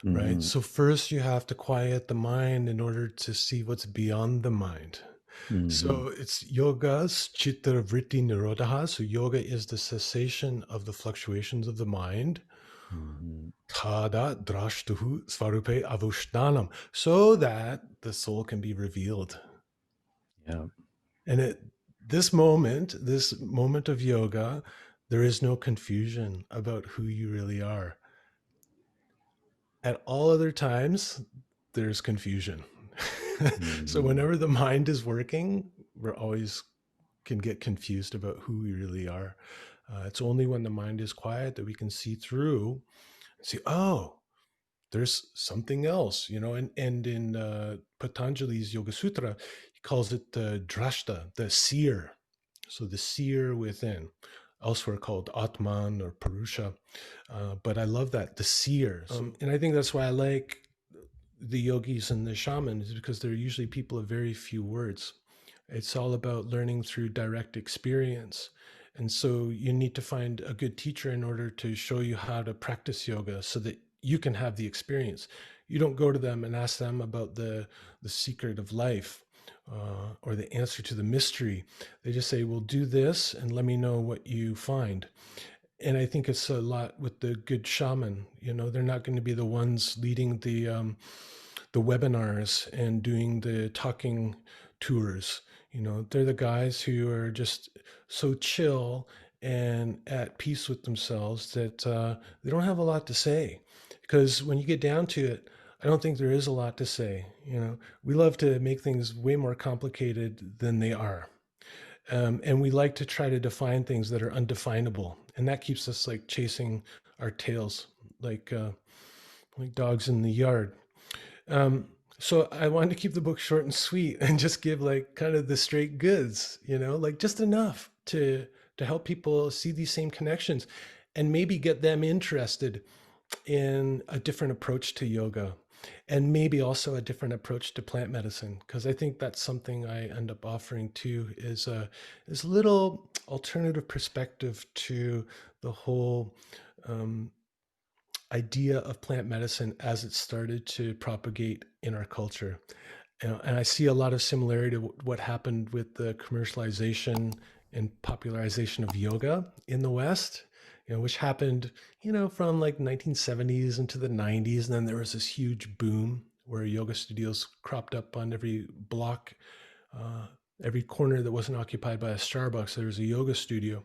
right? Mhm. So first you have to quiet the mind in order to see what's beyond the mind. Mhm. So it's yoga's chitta vritti nirodha. So yoga is the cessation of the fluctuations of the mind. Mhm. Tada drashtuhu svarupe avushnanam. So that the soul can be revealed. Yeah. And at this moment of yoga, there is no confusion about who you really are. At all other times, there's confusion. So Mhm. whenever the mind is working, we're always can get confused about who we really are. It's only when the mind is quiet that we can see through and see, oh, there's something else, and in Patanjali's Yoga Sutra, he calls it the drashta, the seer. So the seer within, elsewhere called Atman or Purusha. But I love that, the seers. And I think that's why I like the yogis and the shamans, because they're usually people of very few words. It's all about learning through direct experience. And so you need to find a good teacher in order to show you how to practice yoga so that you can have the experience. You don't go to them and ask them about the secret of life or the answer to the mystery. They just say, well, do this and let me know what you find. And I think it's a lot with the good shaman. They're not going to be the ones leading the webinars and doing the talking tours. They're the guys who are just so chill and at peace with themselves that they don't have a lot to say. Because when you get down to it, I don't think there is a lot to say. We love to make things way more complicated than they are. And we like to try to define things that are undefinable, and that keeps us like chasing our tails, like dogs in the yard. So I wanted to keep the book short and sweet and just give like kind of the straight goods, like just enough to help people see these same connections and maybe get them interested in a different approach to yoga and maybe also a different approach to plant medicine, because I think that's something I end up offering too, is a little alternative perspective to the whole um, idea of plant medicine as it started to propagate in our culture. And I see a lot of similarity to what happened with the commercialization and popularization of yoga in the West, which happened, from like 1970s into the 90s. And then there was this huge boom where yoga studios cropped up on every block, uh, every corner that wasn't occupied by a Starbucks, there was a yoga studio.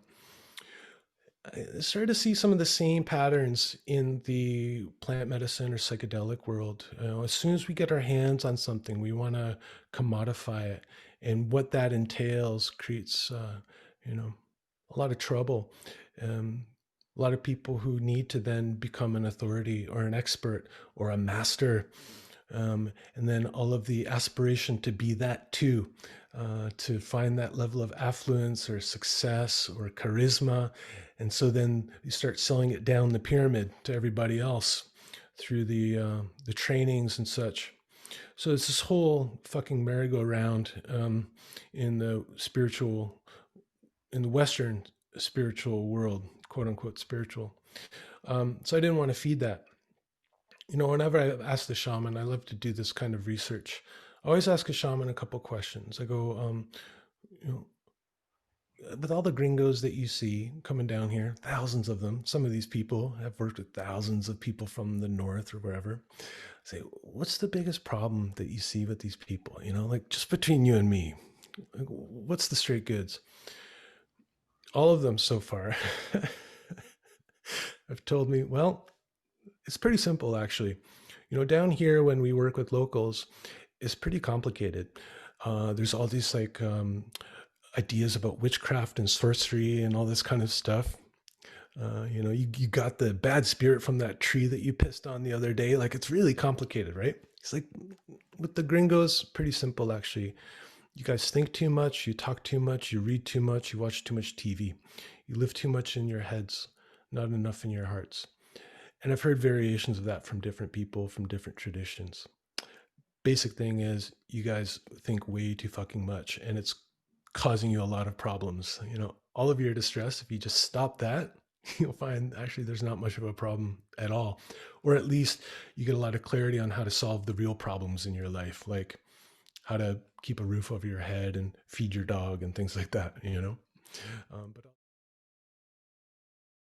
I started to see some of the same patterns in the plant medicine or psychedelic world. As soon as we get our hands on something, we want to commodify it, and what that entails creates, a lot of trouble. Um, a lot of people who need to then become an authority or an expert or a master, and then all of the aspiration to be that too, to find that level of affluence or success or charisma. And so then you start selling it down the pyramid to everybody else through the trainings and such. So it's this whole fucking merry-go-round in the spiritual, in the Western spiritual world, quote unquote spiritual. So I didn't want to feed that. Whenever I ask the shaman, I love to do this kind of research. I always ask a shaman a couple questions. I go, you know, with all the gringos that you see coming down here, thousands of them, some of these people have worked with thousands of people from the north or wherever. I say, what's the biggest problem that you see with these people? Like just between you and me, like, what's the straight goods? All of them so far have told me, well, it's pretty simple actually. Down here when we work with locals, it's pretty complicated. There's all these like ideas about witchcraft and sorcery and all this kind of stuff. You got the bad spirit from that tree that you pissed on the other day. Like it's really complicated, right? It's like with the gringos, pretty simple actually. You guys think too much, you talk too much, you read too much, you watch too much TV. You live too much in your heads, not enough in your hearts. And I've heard variations of that from different people, from different traditions. Basic thing is you guys think way too fucking much and it's causing you a lot of problems. All of your distress, if you just stop that, you'll find actually there's not much of a problem at all. Or at least you get a lot of clarity on how to solve the real problems in your life, like how to keep a roof over your head and feed your dog and things like that, you know? But